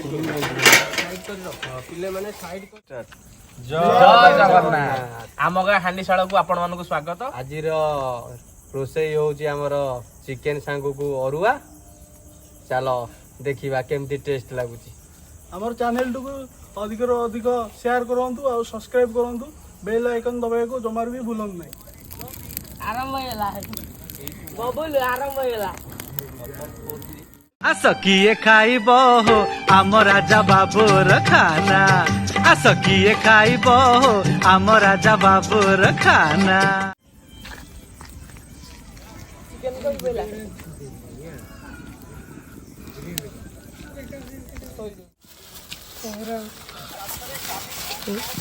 जय जगन्नाथ आम गाँ हांडीशाला को आपण मानक स्वागत। आज रोषेई होची हमर चिकेन सांगू को अरुआ। चलो देखिबा केमती टेस्ट लागुची। हमर चैनल को अधिक अधिक शेयर करंतु और सब्सक्राइब करंतु बेल आइकन दबाएको जमार भी भूलंत नहीं। आरंभ होला बबुल आरंभ होला आस किए खाइब हो आम राजा बाबूर खाना। आस किए खाइब हो आम राजा बाबूर खाना। चिकन को बोला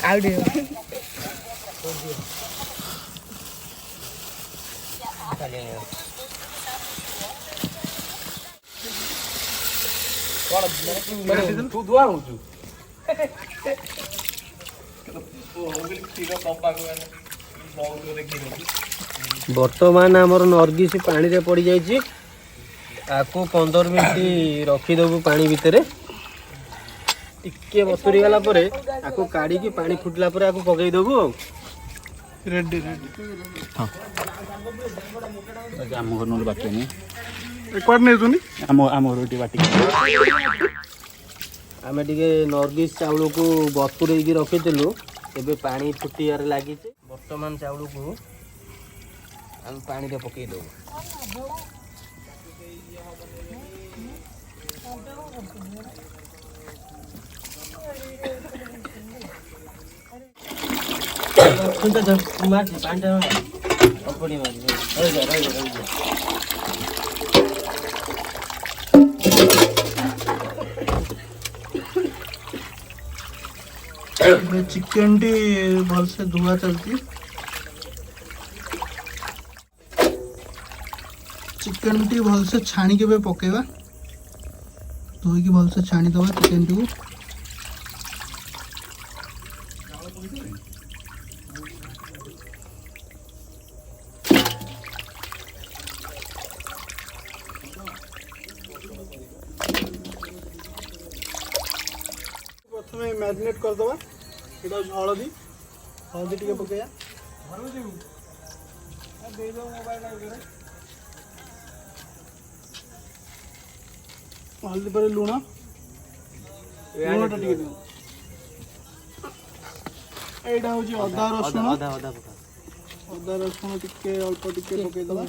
आउडियो तू दुआ होचु वर्तमान हमर नर्गिस पानी रे पड़ी जाइची। आको 15 मिनिट रखिदेबू पानी भितर टिके बतुरी गला परे आको काढ़ी की पानी फुटला परे आको पकई देबू। रेडी रेडी हां आम घर नोल बाटे नहीं एक बार नहीं सुनी आम रोटी बाटी आमे टिके नर्गिस चाउल को बतुरेई की रखिथिलु एबे पानी फुटियार लागि छै। वर्तमान चाउल को हम पानी रे पकई देबू। चिकन टी भल से धुआ चलती। चिकन टी भल से छाणी के पकेवा धोई की भल से छाणी दवा चिकन टी को। प्रथम मैरिनेट करदवा हलदी हलदी टे पकया हल्दी पर लुण लुण एटा हूँ अदा रसुण अदा रसुण टिके अल्प टिके पकईदवा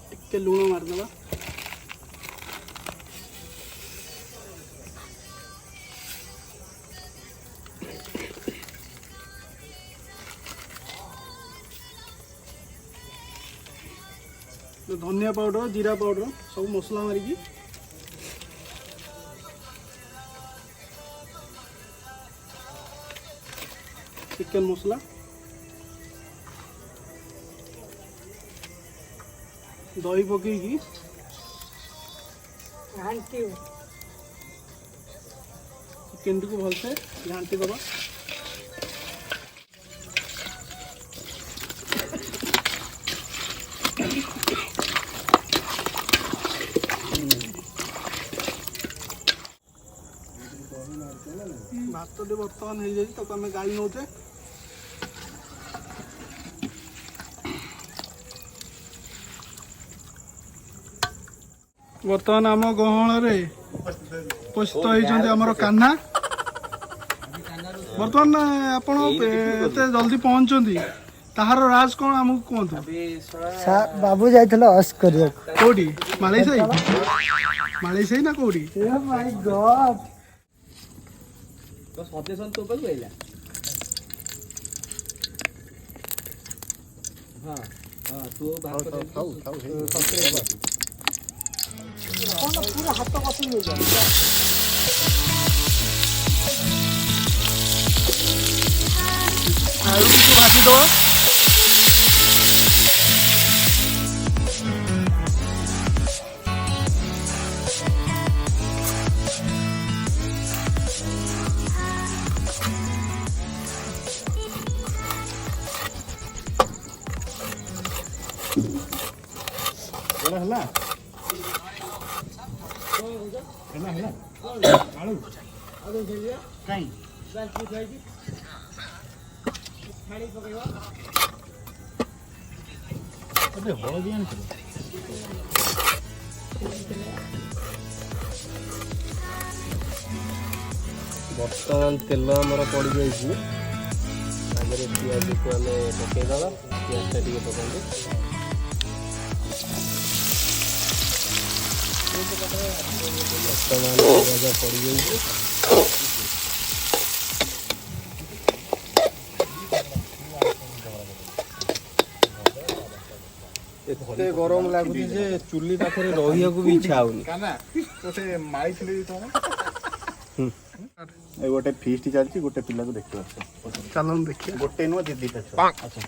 टिके लुण मारदवा। धनिया पाउडर जीरा पाउडर सब मसला मारिकी चिकन मसला दही पकईकी चिकन टी को भलसे घांटी दबा। भात टे बर्तमान हो जाए तक आम गाड़ी नौचे। बर्तमान आम गहण उपस्थित होती आमर कान्हा। बर्तमान आपण एते जल्दी पहुंचती ताहार राज कौन आमको कहतु। बाबू जाइथिलो हस करियो कोडी मालेसाई मालेसाई ना कोडी। ओ माय गॉड तो सजेशन तो पर गइला। हां हां तो बात कर खाऊ पूरा हाथ कसी ले जा आलू को भाजी दो। ହେଲା ବର୍ତ୍ତମାନ ତେଲ ଆମର ପଡ଼ିଯାଇଛି। ଆଗରେ ପିଆଜକୁ ଆମେ ପକାଇଦେବା। ପିଆଜଟା ଟିକେ ପକାନ୍ତୁ। ବର୍ତ୍ତମାନ ପିଆଜ ପଡ଼ିଯାଇଛି। ଏତେ ଗରମ ଲାଗୁଛି ଯେ ଚୁଲି ପାଖରେ ରହିବାକୁ ବି ଇଚ୍ଛା ହଉନି। ଏ ଗୋଟେ ଫିଷ୍ଟ ଚାଲିଛି, ଗୋଟେ ପିଲାକୁ ଦେଖିବା। ଚାଲନ୍ତୁ ଦେଖିବା। ଗୋଟେ ନୁହଁ, ଦିଟା ଛୁଆ। ଆଚ୍ଛା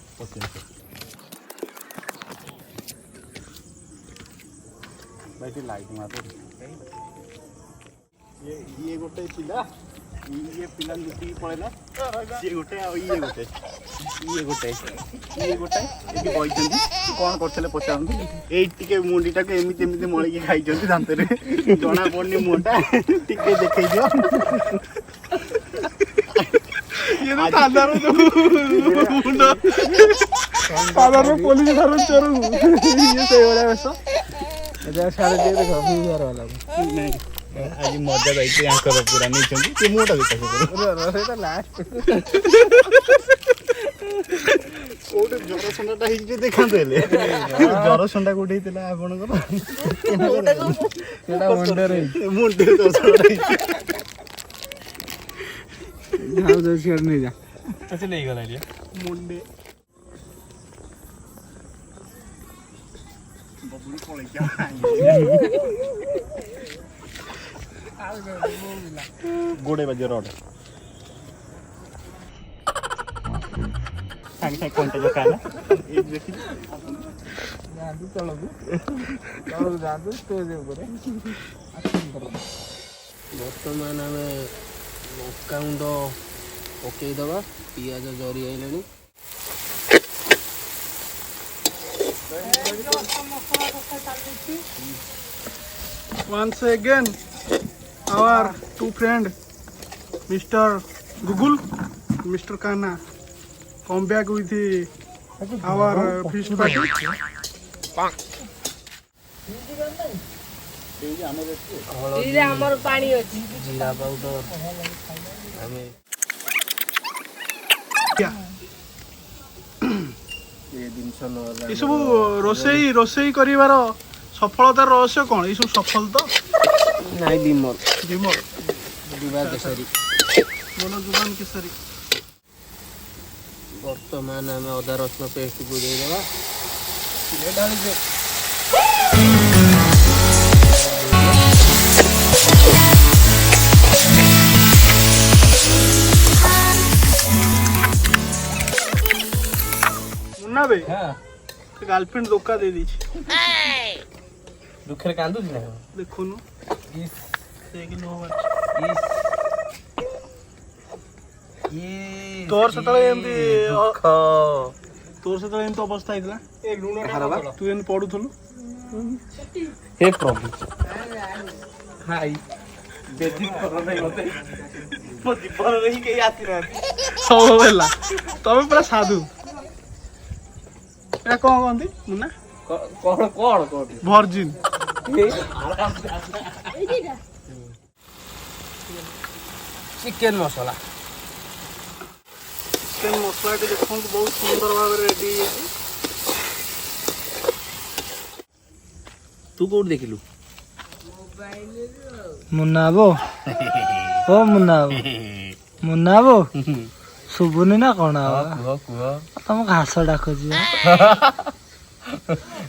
ଭାଇ ଟିକେ ଲାଇଟ୍ ମାର। ଇଏ ଗୋଟେ ପିଲା, ଇଏ ପିଲା ଲୁଟିକି ପଳେଇଲା। ସିଏ ଗୋଟେ, ଆଉ ଇଏ ଗୋଟେ ଏଠି ବଇଛନ୍ତି। କ'ଣ କରୁଥିଲେ ପଚାରନ୍ତୁ। ଏଇ ଟିକେ ମୁଣ୍ଡିଟାକୁ ଏମିତି ଏମିତି ମଳିକି ଖାଇଛନ୍ତି ଦାନ୍ତରେ, ଜଣା ପଡୁନି ମୁହଁଟା। ଟିକେ ଦେଖେଇ ଦିଅ। ସାଧାରଣ ପୋଲିସ ଠାରୁ ଚୋରକୁ ଇଏ ସେଇଭଳିଆ ବେଶ। ଆଜି ମଜା ଯାଇକି ଆଙ୍କର ପୁରା ନେଇଛନ୍ତି। ସେ ମୁହଁଟା ଦେଖା କୋଉଠି ଜର ସଣ୍ଡାଟା ହେଇଛି ଦେଖାନ୍ତୁ। ହେଲେ ଜର ସଣ୍ଡା କୋଉଠି ହେଇଥିଲା ଆପଣଙ୍କର? ମୁଣ୍ଡରେ ଜର ସଣ୍ଡା ହେଇଛି। ନେଇଗଲା ମୁଣ୍ଡେ ବବୁଲ ପଳେଇଛି। ଗୋଡେ ବାଜି ରଡ ସାଙ୍ଗେ ସାଙ୍ଗେ କଣ୍ଟା ଯୋଉ କାଲା ଏଇଠି ଦେଖିଲି। ବର୍ତ୍ତମାନ ଆମେ ଲଙ୍କା ଗୁଣ୍ଡ ପକେଇଦେବା। ପିଆଜ ଜରି ଆଇଲାଣି। Once again, our two friend, Mr. Google, Mr. Kana, come back with our fish party. ଏଇରେ ଆମର ପାଣି ଅଛି। ଜିରା ପାଉଡର ଆମେ ଏସବୁ ରୋଷେଇ କରିବାର ସଫଳତାର ରହସ୍ୟ କ'ଣ? ଏସବୁ ସଫଳ ତ ନାଇଁ ବିମଲ ବିମଲ ବିବାହ କେଶରୀ ଭଲ ଜୁବାନ କେଶରୀ। ବର୍ତ୍ତମାନ ଆମେ ଅଦା ରସୁଣ ପେଷ୍ଟକୁ ଦେଇଦେବା। ମୁନ୍ନା ବେ ଗାର୍ଲଫ୍ରେଣ୍ଡ ଧୋକା ଦେଇ ଦେଇଛି। ଦୁଃଖରେ କାନ୍ଦୁଛି ନା ଦେଖୁନୁ ତୋର ସେତେବେଳେ ଏମିତି ଅବସ୍ଥା ହେଇଥିଲା। ତୁ ଏମିତି ପଢୁଥିଲୁ। ହେ ପ୍ରଭୁ ହାଇ ବେଦି କରନାଇ ମତେ ମୋ ଜୀବନରେ ହିଁ କେହି ଆସିନାହାନ୍ତି। ସବୁ ହେଲା ତମେ ପୁରା ସାଧୁ। ଏଟା କ'ଣ କହନ୍ତି ମୁନା? କଣ କଣ କଣ ଭର୍ଜିନ୍। ଚିକେନ ମସଲା ମସଲାଟି ଦେଖନ୍ତୁ ବହୁତ ସୁନ୍ଦର ଭାବରେ ରେଡି ହେଇଯାଇଛି। ତୁ କୋଉଠି ଦେଖିଲୁ? ମୁନ୍ନା ବାବୁ ଓ ମୁନ୍ନା ବାବୁ ମୁନ୍ନା ବାବୁ ଶୁଭୁନି ନା କ'ଣ? କୁହ ତମ ଘାସ ଡାକୁଛି।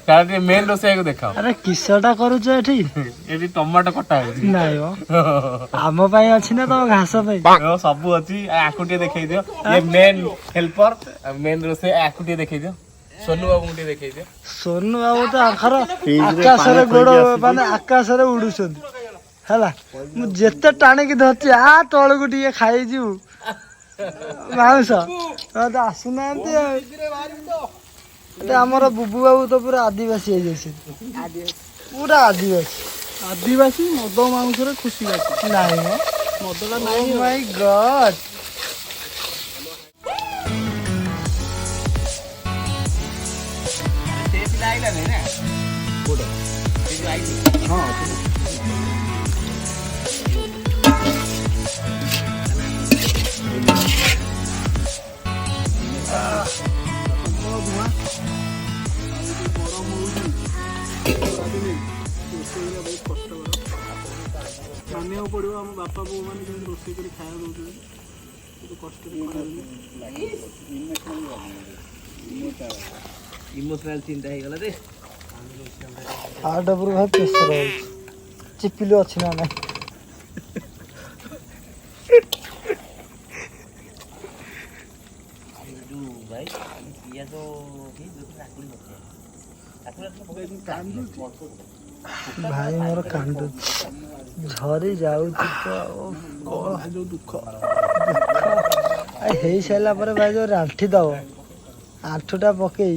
ଟିକେ ମେନ୍ ରୋଷେଇକୁ ଦେଖାଅ। ଆରେ କିସଟା କରୁଛ ଏଠି? ଏଠି ଟମାଟୋ କଟା ହଉଛି। ନାଇଁ ଆମ ପାଇଁ ଅଛି ନା ତମ ଘାସ ପାଇଁ? ସବୁ ଅଛି। ଆକୁ ଟିକେ ଦେଖେଇ ଦିଅ। ଇଏ ମେନ୍ ହେଲ୍ପର ମେନ୍ ରୋଷେଇ। ଆକୁ ଟିକେ ଦେଖେଇ ଦିଅ। ସୋନୁ ବାବୁଙ୍କୁ ଟିକେ ଦେଖେଇ ଦିଅ। ସୋନୁ ବାବୁ ତ ଆଖର ଆକାଶରେ ଗୋଡ ମାନେ ଆକାଶରେ ଉଡୁଛନ୍ତି ହେଲା। ମୁଁ ଯେତେ ଟାଣିକି ଧରିଛି ତଳକୁ ଟିକେ ଖାଇଯିବୁ ମାଉଁସ ଆସୁନାହାନ୍ତି ଆଉ। ଆମର ବୁବୁ ବାବୁ ତ ପୁରା ଆଦିବାସୀ ହେଇଯାଇଛନ୍ତି, ପୁରା ଆଦିବାସୀ। ଆଦିବାସୀ ମଦ ମାଂସରେ ଖୁସିବାସୀ। ନାଇଁ ମ ମଦଟା ଓ ନାହିଁ ଆଉ। ମାଇ ଗଡ୍ ସେ ପିଲା ଆଇଲା ନାଇଁ ନା କୋଉଟା ସେ ଯୋଉ ଆଇଛି ହଁ ମାନିବାକୁ ପଡ଼ିବ ଆମ ବାପା ବୋଉ ମାନେ ଯେମିତି ରୋଷେଇ କରି ଖାଇବା ଦଉଛନ୍ତି କେତେ କଷ୍ଟରେ ଖରାଦିନେ। ଇମୋସନାଲ ଚିନ୍ତା ହେଇଗଲା ରେ। ହାର୍ଟ ଉପରୁ ଭାଇ ପ୍ରେସର ହଉଛି ଚିପିଲି ଅଛି ନା ନାଇଁ ଭାଇ ପିଆଜ ଭାଇ ମୋର କାନ୍ଦୁଛି ଝରି ଯାଉଛି ତ ଯୋଉ ଦୁଃଖ ହେଇସାରିଲା ପରେ ଭାଇ ଯୋଉ ରାଣ୍ଠି ଦବ ଆଣ୍ଠୁଟା ପକେଇ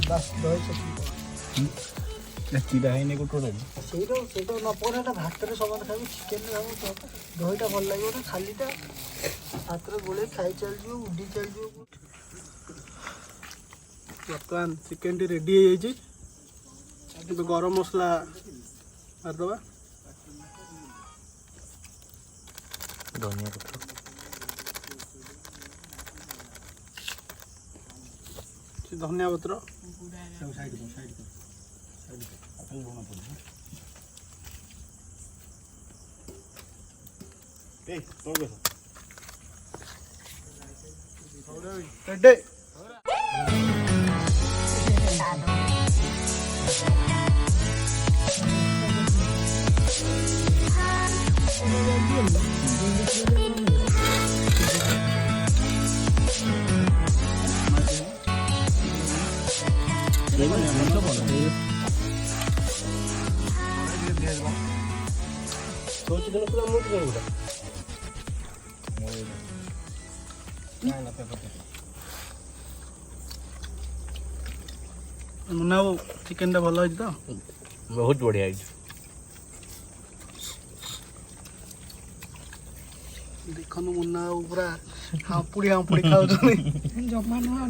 ବାସ୍ ଦହି ଚିରା ହେଇନି ଗୋଟେ ସେଇଟା ନ ପକେଇଲେ ଭାତରେ ସମାନ ଖାଇବୁ ଚିକେନରେ ଖାଇବୁ ଦହିଟା ଭଲ ଲାଗିବ ନା ଖାଲିଟା ଭାତରେ ଗୋଳେଇ ଖାଇ ଚାଲିଯିବ ଉଡ଼ି ଚାଲିଯିବ। ବର୍ତ୍ତମାନ ଚିକେନଟି ରେଡ଼ି ହେଇଯାଇଛି। ଏବେ ଗରମ ମସଲା ମାରିଦେବା। ଧନିଆ ପତ୍ର ଧନିଆ ପତ୍ର ରେଡି। ମୁନା ବାବୁ ଚିକେନଟା ଭଲ ହେଇଛି ତ? ବହୁତ ବଢିଆ ହେଇଛି। ଦେଖନ୍ତୁ ମୁନା ବାବୁ ପୁରା ହାମ୍ପୁଡ଼ି ହାମ୍ପୁଡ଼ି ଖାଉଛନ୍ତି। ଜମା ନୁହଁ